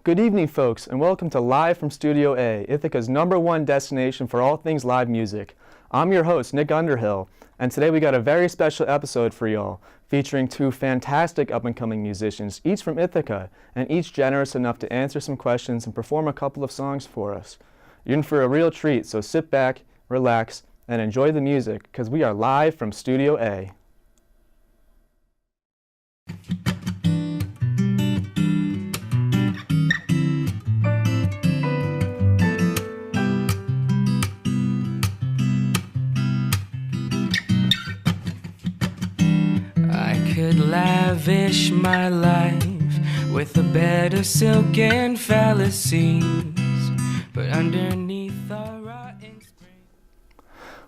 Good evening, folks, and welcome to Live from Studio A, Ithaca's #1 destination for all things live music. I'm your host, Nick Underhill, and today we got a very special episode for y'all, featuring two fantastic up-and-coming musicians, each from Ithaca, and each generous enough to answer some questions and perform a couple of songs for us. You're in for a real treat, so sit back, relax, and enjoy the music, because we are live from Studio A. Lavish my life with a bed of silk and fallacies, but underneath the rotting spring.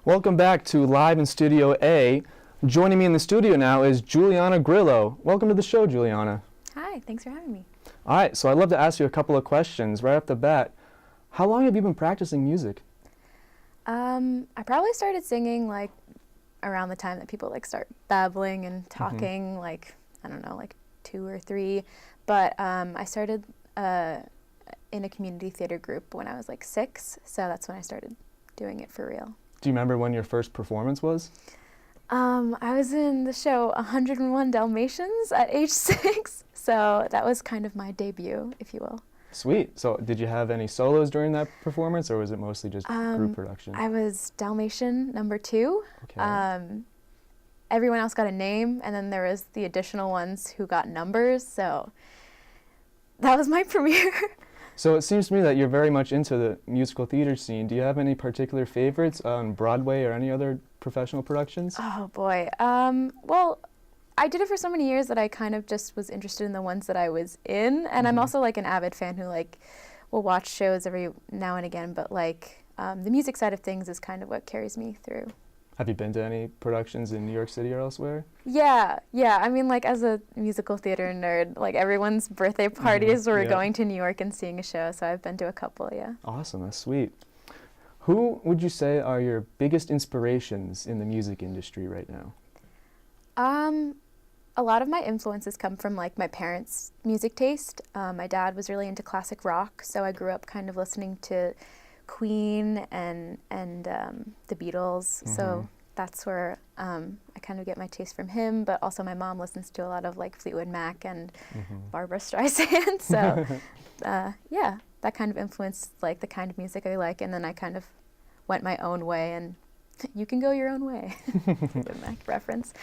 Welcome back to Live in Studio A. Joining me in the studio now is Juliana Grillo. Welcome to the show, Juliana. Hi, thanks for having me. All right, so I'd love to ask you a couple of questions right off the bat. How long have you been practicing music? I probably started singing like around the time that people start babbling and talking, I don't know, 2 or 3. But I started in a community theater group when I was 6, so that's when I started doing it for real. Do you remember when your first performance was? I was in the show 101 Dalmatians at age 6, so that was kind of my debut, if you will. Sweet. So did you have any solos during that performance, or was it mostly just group production? I was Dalmatian number 2. Okay. Everyone else got a name, and then there was the additional ones who got numbers, so that was my premiere. So it seems to me that you're very much into the musical theater scene. Do you have any particular favorites on Broadway or any other professional productions? Oh boy. Well, I did it for so many years that I kind of just was interested in the ones that I was in, and I'm also an avid fan who will watch shows every now and again, but the music side of things is kind of what carries me through. Have you been to any productions in New York City or elsewhere? Yeah. I mean, as a musical theater nerd, everyone's birthday parties were going to New York and seeing a show, so I've been to a couple, yeah. Awesome, that's sweet. Who would you say are your biggest inspirations in the music industry right now? A lot of my influences come from my parents' music taste. My dad was really into classic rock, so I grew up kind of listening to Queen and the Beatles. So that's where I kind of get my taste from him. But also my mom listens to a lot of Fleetwood Mac and Barbra Streisand. So yeah, that kind of influenced the kind of music I like. And then I kind of went my own way, and you can go your own way. Fleetwood Mac reference.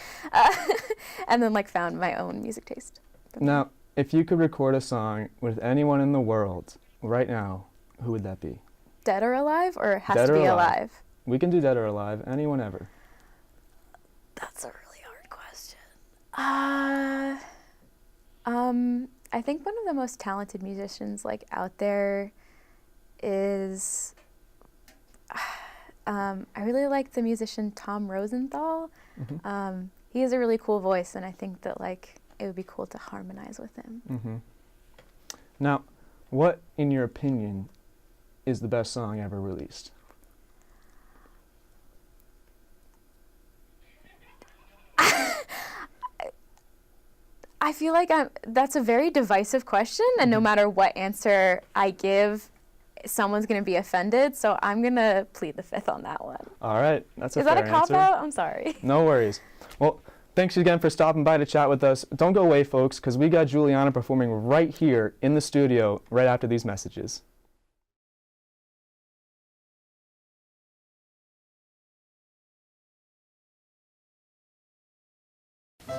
And then found my own music taste. Now, if you could record a song with anyone in the world right now, who would that be? Dead or alive, or it has to be alive? We can do dead or alive, anyone ever. That's a really hard question. I think one of the most talented musicians out there is I really like the musician Tom Rosenthal. He has a really cool voice, and I think that it would be cool to harmonize with him. Now, what, in your opinion, is the best song ever released? I feel that's a very divisive question, and no matter what answer I give, someone's going to be offended, so I'm going to plead the fifth on that one. All right, that's a fair answer. Is that a cop-out? I'm sorry. No worries. Well, thanks again for stopping by to chat with us. Don't go away, folks, because we got Juliana performing right here in the studio right after these messages.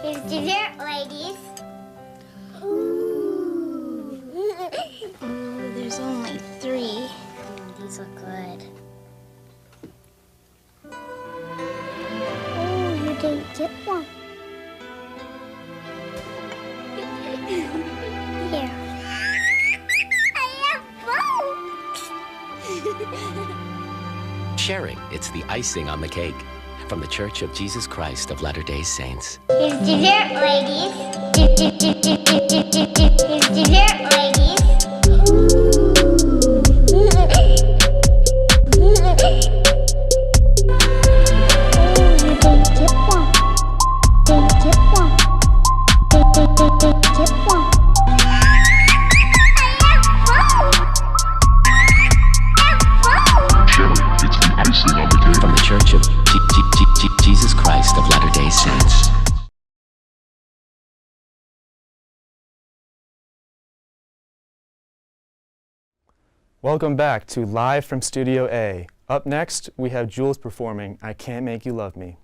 Here's dessert, ladies. Ooh. Ooh, there's only 3. These look good. Oh, you didn't get one. Here. I have both. Sharing, it's the icing on the cake. From the Church of Jesus Christ of Latter-day Saints. Here's dessert, ladies. Here's dessert, ladies. Oh, you didn't get one. Welcome back to Live from Studio A. Up next, we have Jules performing I Can't Make You Love Me.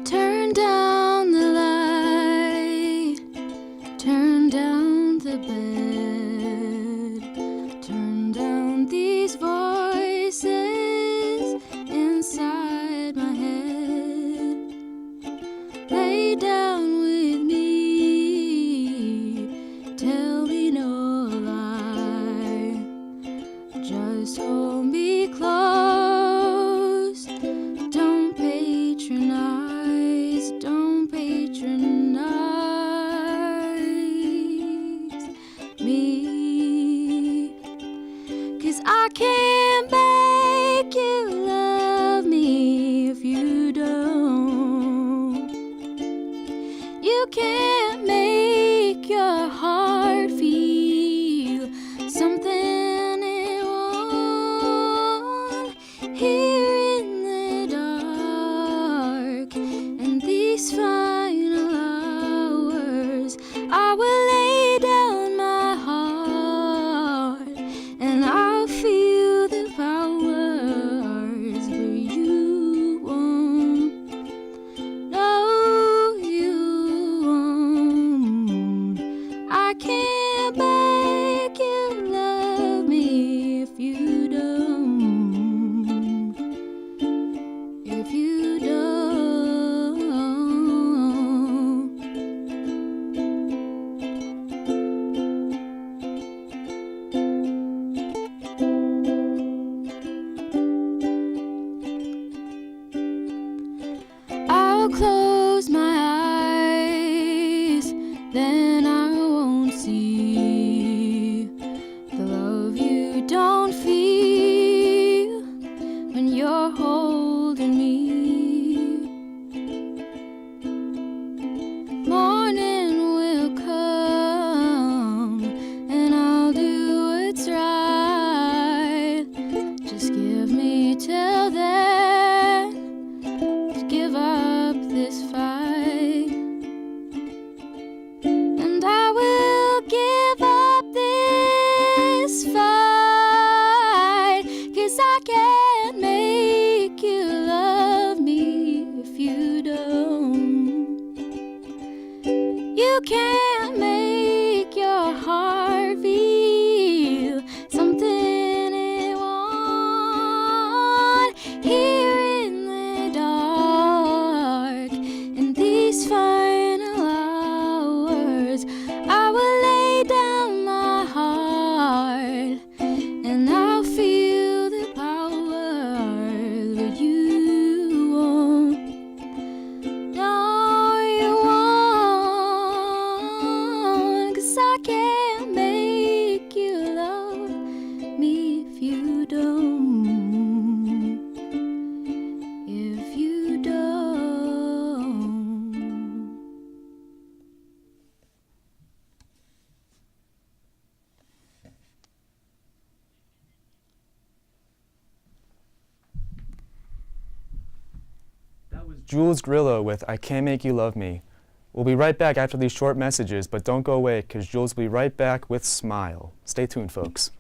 Turn down the light, turn down the bed, turn down these voices inside my head. Lay down with me, tell me no lie, just hold me close, don't patronize. Don't patronize me, 'cause I can't make you love me if you don't. You can't make your heart feel something it won't. Here in the dark, and these final hours, I will lay down my heart, and I'll feel the powers, but you won't. No, you won't. I can't make you love me if you don't. If you don't. I'll close my eyes, then I won't see the love you don't feel when you're holding me. Morning will come, and I'll do what's right. Just give me till then, give up this fight, and I will give up this fight, 'cause I can't make you love me if you don't. You can't make your heart feel something it won't. Here in the dark, in these final hours, I will lay down my heart, and I'll feel the power, but you won't. No, you won't, 'cause I can't make you love me if you don't. If you don't. That was Jules Grillo with I Can't Make You Love Me. We'll be right back after these short messages, but don't go away because Jules will be right back with Smile. Stay tuned, folks.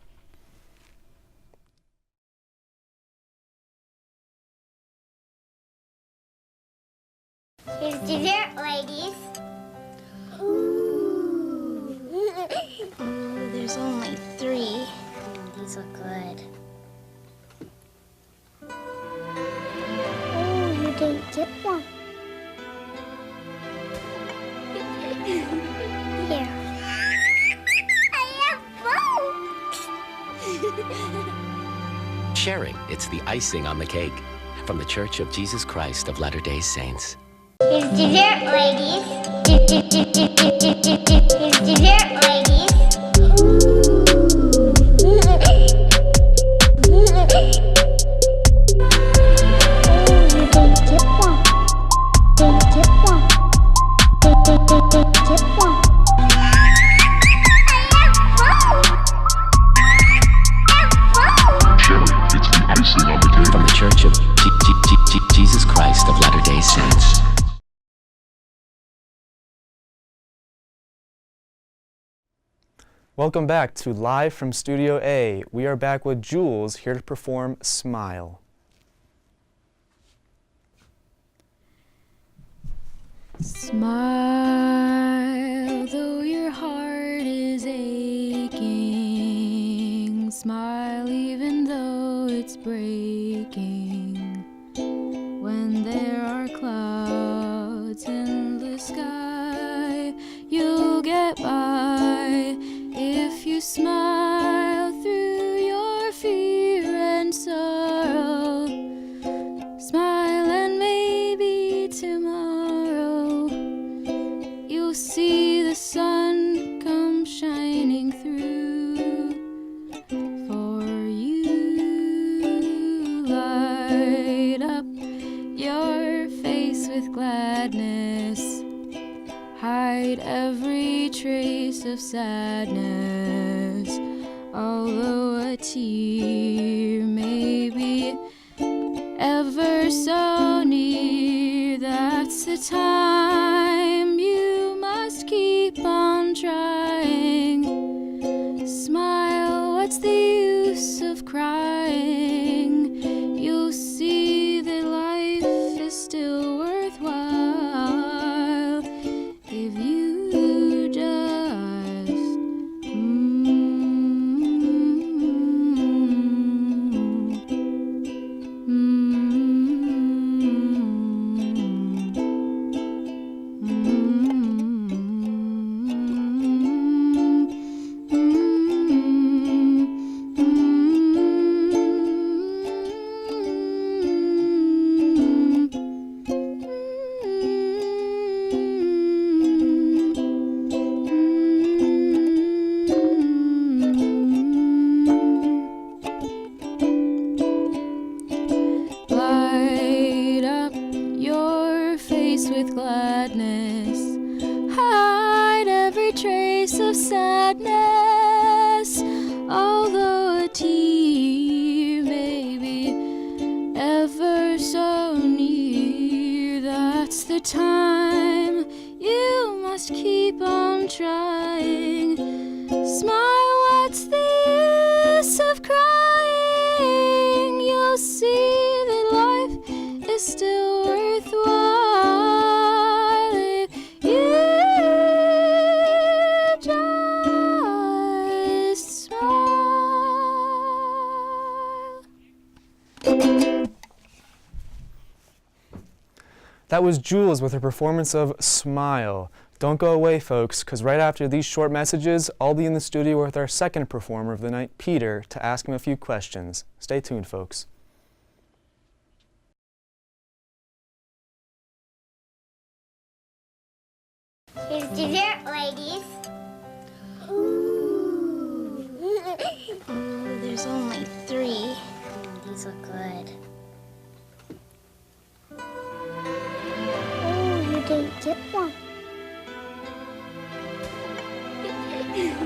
Here's dessert, ladies. Ooh. Ooh, there's only 3. These look good. Oh, you didn't get one. Here. I have both. Sharing, it's the icing on the cake. From the Church of Jesus Christ of Latter-day Saints. Here's dessert, ladies. Here's dessert, ladies. Oh, you Welcome back to Live from Studio A. We are back with Jules here to perform Smile. Smile, though your heart is aching. Smile, even though it's breaking. When there are clouds in the sky, you'll get by if you smile through your fear and sorrow. Smile, and maybe tomorrow you'll see the sun come shining through for you. Light up your face with gladness, hide every trace of sadness. Although a tear may be ever so near, that's the time you must keep on trying. Smile, what's the use of crying? You'll see that life is still worthwhile if you just light up your face with gladness, hide every trace of sadness. Although a tear may be ever so near, that's the time you must keep on trying. Smile, what's the use of crying? You'll see that life is still worthwhile if you just smile. That was Jules with her performance of Smile. Don't go away, folks, because right after these short messages, I'll be in the studio with our second performer of the night, Peter, to ask him a few questions. Stay tuned, folks. Here's dessert, ladies. Ooh. Ooh, there's only 3. Ooh, these look good. Oh, you didn't get one. Here.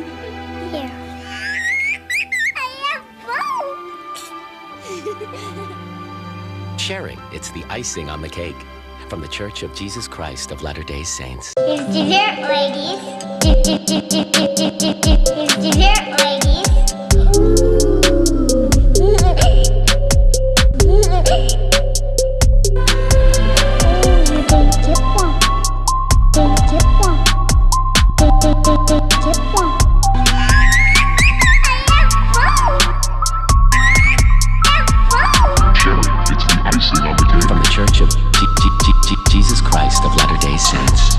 I have both. Sharing, it's the icing on the cake. From the Church of Jesus Christ of Latter-day Saints. Here's dessert, ladies. Here's dessert, ladies. From the Church of Jesus Christ of Latter-day Saints.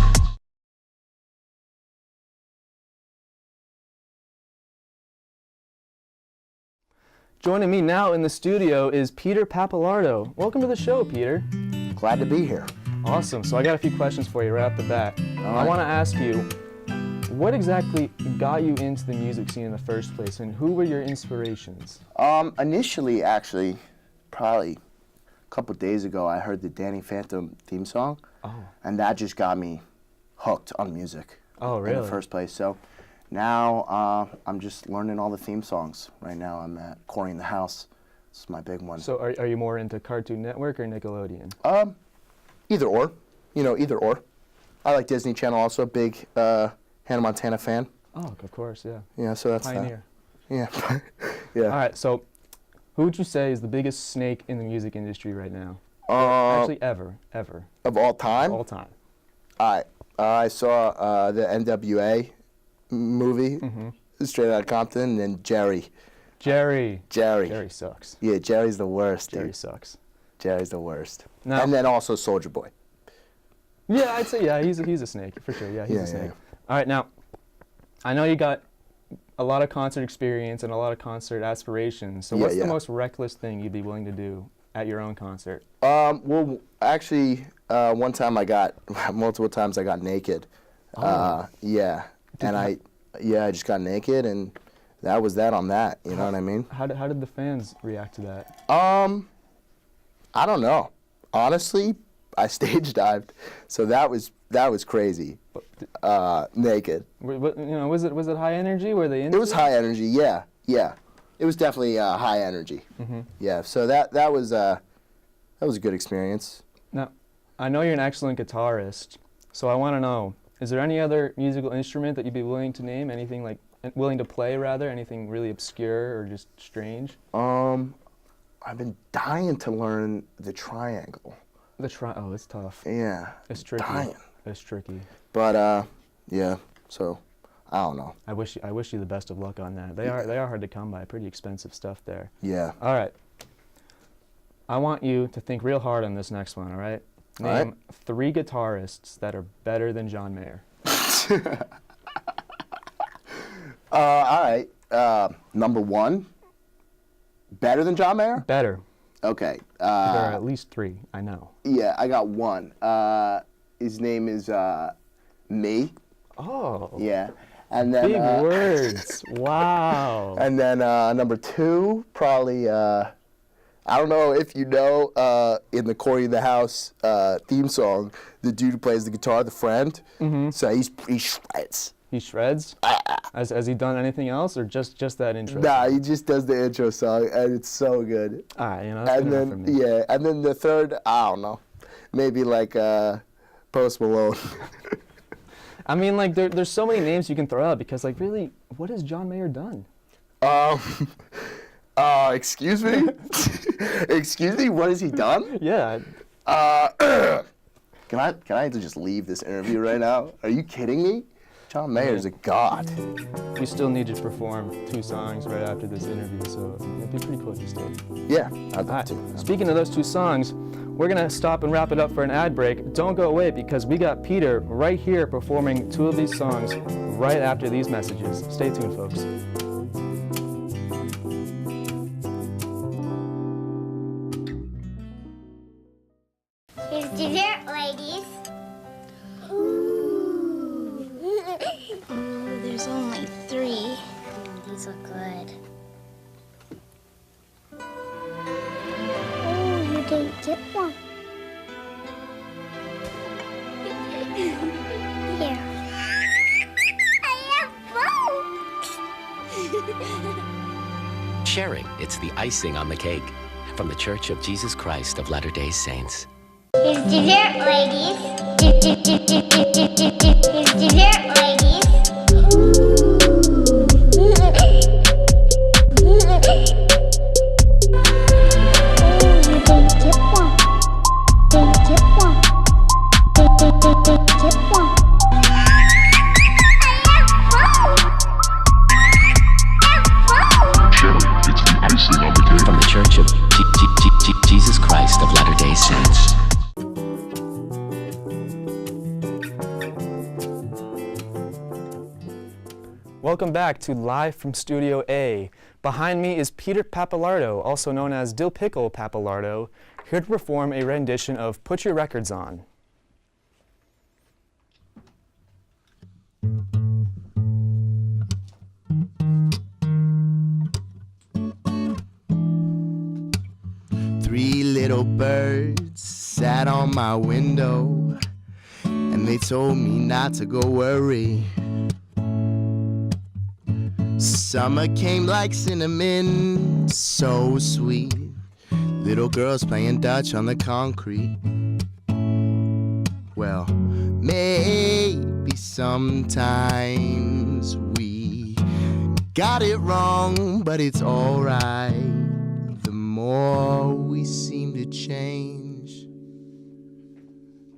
Joining me now in the studio is Peter Pappalardo. Welcome to the show, Peter. Glad to be here. Awesome. So I got a few questions for you right off the bat. I right. want to ask you, what exactly got you into the music scene in the first place, and who were your inspirations? Initially, actually, probably a couple days ago, I heard the Danny Phantom theme song, and that just got me hooked on music. Oh, really? In the first place. So now I'm just learning all the theme songs. Right now I'm at Corey in the House. It's my big one. So are you more into Cartoon Network or Nickelodeon? Either or. Either or. I like Disney Channel also, big Hannah Montana fan. Oh, of course, yeah. Yeah, so that's Pioneer. Yeah. Yeah. All right, so who would you say is the biggest snake in the music industry right now? Actually, ever. Of all time? All time. I saw the NWA movie, Straight Outta Compton, and Jerry. Jerry Jerry. sucks. Yeah, Jerry's the worst, Jerry dude. sucks. Jerry's the worst. Now- And then also Soulja Boy. Yeah, I'd say, yeah, he's a snake, for sure. Yeah, he's Yeah, a snake. yeah. All right, now, I know you got a lot of concert experience and a lot of concert aspirations. So Yeah, what's yeah. the most reckless thing you'd be willing to do at your own concert? Well, actually, one time multiple times I got naked. Yeah. And I just got naked, and that was that on that, you know what I mean? How did the fans react to that? I don't know. Honestly, I stage dived, so that was crazy. Naked. Was it high energy? Were they into It was high energy, yeah. It was definitely high energy. Yeah, so that was a good experience. Now, I know you're an excellent guitarist, so I want to know, is there any other musical instrument that you'd be willing to name? Anything willing to play rather? Anything really obscure or just strange? I've been dying to learn the triangle. Oh, it's tough. Yeah. It's tricky. Dying. It's tricky. But yeah. So I don't know. I wish you the best of luck on that. They are hard to come by. Pretty expensive stuff there. Yeah. All right. I want you to think real hard on this next one. All right. All right. Name 3 guitarists that are better than John Mayer. All right. Number 1. Better than John Mayer? Better. Okay. There are at least 3. I know. Yeah, I got 1. His name is Me. Oh. Yeah. And then Big words. Wow. And then number 2, probably I don't know if you know in the Corey in the House theme song, the dude who plays the guitar, the friend. So he shreds. He shreds? Has he done anything else, or just that intro? Nah, he just does the intro song, and it's so good. All right, that's And good enough for then me. yeah, and then the third, I don't know, maybe like Post Malone. I mean, like, there's so many names you can throw out because, like, really, what has John Mayer done? Excuse me? Excuse me, what has he done? Yeah. Can I just leave this interview right now? Are you kidding me? John Mayer's a god. We still need you to perform 2 songs right after this interview, so it'd be pretty cool if you stayed. Yeah, I'd love All right. to. Speaking of those 2 songs, we're going to stop and wrap it up for an ad break. Don't go away because we got Peter right here performing 2 of these songs right after these messages. Stay tuned, folks. Here's dessert, ladies. Ooh, there's only 3. These look good. Oh, you didn't get one. Here. I have both. Sharing, it's the icing on the cake. From the Church of Jesus Christ of Latter-day Saints. Here's dessert, ladies. Here's dessert, ladies. From the Church of Jesus Christ of Latter-day Saints. Welcome back to Live from Studio A. Behind me is Peter Pappalardo, also known as Dill Pickle Pappalardo, here to perform a rendition of Put Your Records On. Three little birds sat on my window, and they told me not to go worry. Summer came like cinnamon, so sweet. Little girls playing Dutch on the concrete. Well, maybe sometimes we got it wrong, but it's alright. The more we seem to change,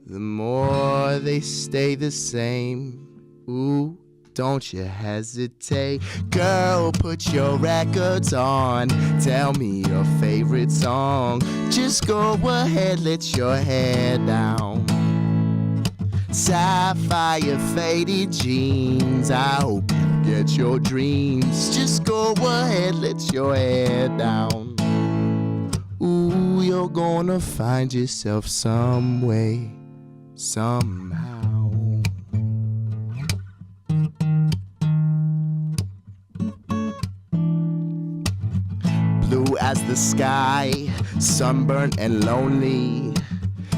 the more they stay the same. Ooh, don't you hesitate. Girl, put your records on. Tell me your favorite song. Just go ahead, let your hair down. Sapphire faded jeans, I hope you get your dreams. Just go ahead, let your hair down. Ooh, you're gonna find yourself some way, somehow. Blue as the sky, sunburned and lonely,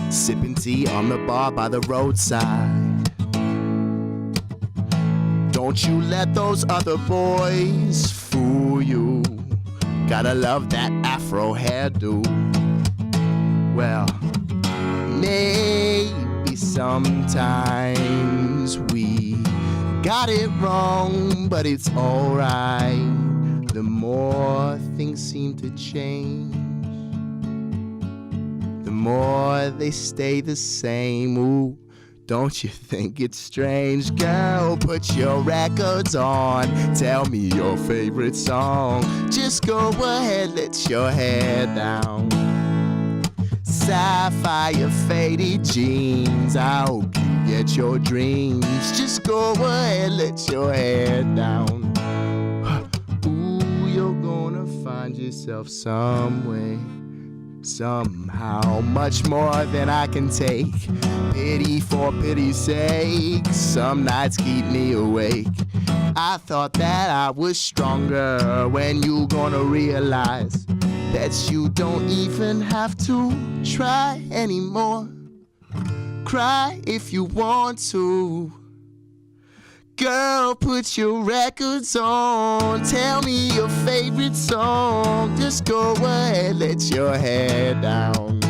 sipping tea on the bar by the roadside. Don't you let those other boys fool you. Gotta love that afro hairdo. Well, maybe sometimes we got it wrong, but it's alright. The more things seem to change, the more they stay the same. Ooh, don't you think it's strange? Girl, put your records on. Tell me your favorite song. Just go ahead, let your hair down. Sapphire faded jeans, I hope you get your dreams. Just go ahead, let your hair down. Ooh, you're gonna find yourself some way, somehow. Much more than I can take. Pity for pity's sake, some nights keep me awake. I thought that I was stronger. When you gonna realize that you don't even have to try anymore? Cry if you want to. Girl, put your records on. Tell me your favorite song. Just go ahead, let your hair down.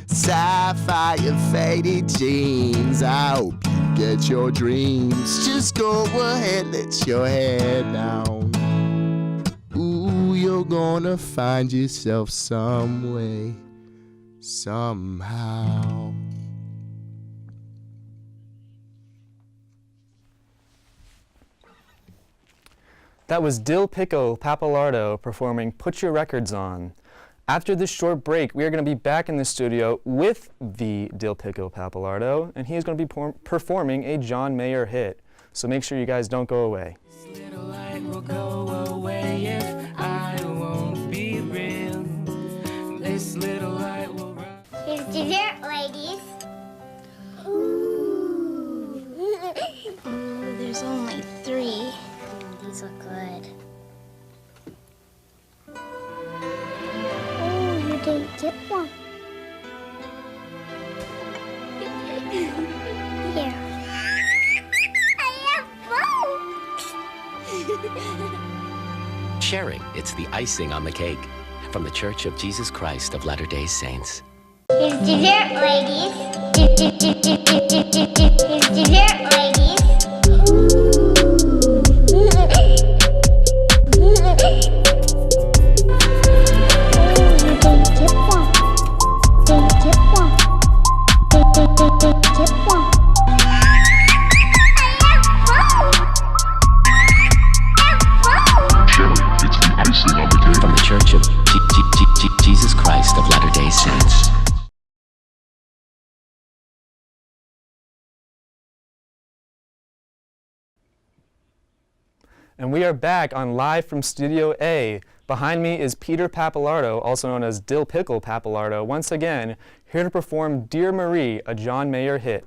Sapphire faded jeans, I hope you get your dreams. Just go ahead, let your hair down. Ooh, you're gonna find yourself some way, somehow. That was Dill Pickle Pappalardo performing Put Your Records On. After this short break, we are going to be back in the studio with the Dill Pickle Pappalardo, and he is going to be performing a John Mayer hit. So make sure you guys don't go away. This little light will go away if I won't be real. This little light will run. Here's dessert, ladies. Ooh. Ooh, there's only 3. These look good. Oh, you didn't get one. Here. I have both. Sharing, it's the icing on the cake. From the Church of Jesus Christ of Latter-day Saints. Here's dessert, ladies. Here's dessert, ladies. From the Church of Jesus Christ of Latter-day Saints. And we are back on Live from Studio A. Behind me is Peter Pappalardo, also known as Dill Pickle Pappalardo, once again here to perform Dear Marie, a John Mayer hit.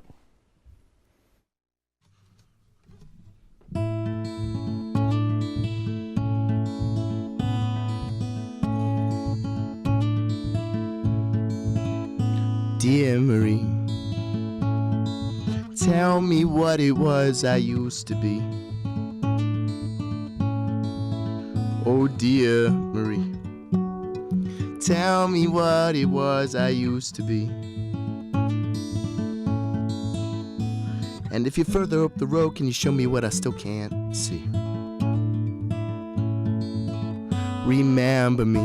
Dear Marie, tell me what it was I used to be. Oh dear Marie, tell me what it was I used to be. And if you're further up the road, can you show me what I still can't see? remember me.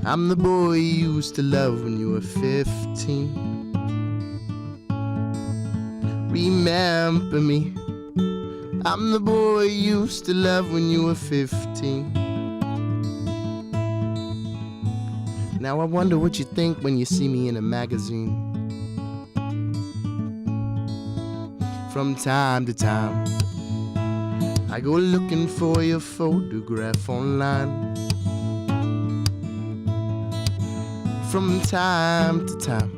I'm the boy you used to love when you were 15. Remember me. I'm the boy you used to love when you were 15. Now I wonder what you think when you see me in a magazine. From time to time, I go looking for your photograph online. From time to time,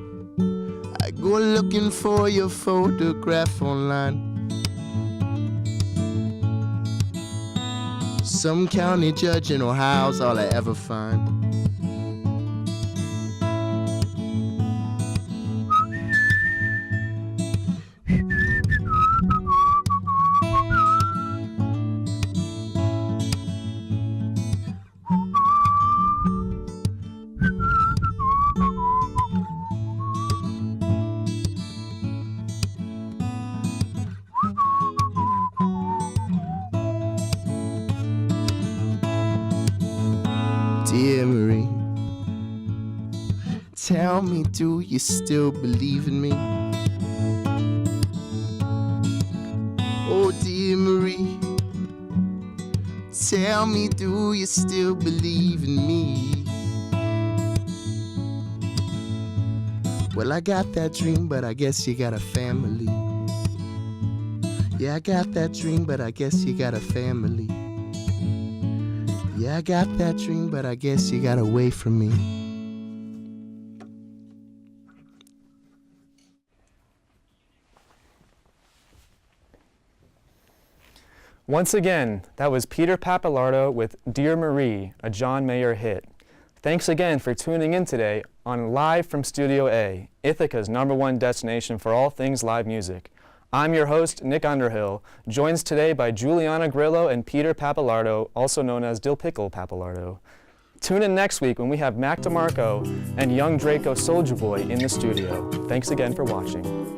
I go looking for your photograph online. Some county judge in Ohio's all I ever find. Dear Marie, tell me, do you still believe in me? Oh, dear Marie, tell me, do you still believe in me? Well, I got that dream, but I guess you got a family. Yeah, I got that dream, but I guess you got a family. Yeah, I got that dream, but I guess you got away from me. Once again, that was Peter Pappalardo with Dear Marie, a John Mayer hit. Thanks again for tuning in today on Live from Studio A, Ithaca's #1 destination for all things live music. I'm your host, Nick Underhill, joined today by Juliana Grillo and Peter Pappalardo, also known as Dill Pickle Pappalardo. Tune in next week when we have Mac DeMarco and young Draco Soulja Boy in the studio. Thanks again for watching.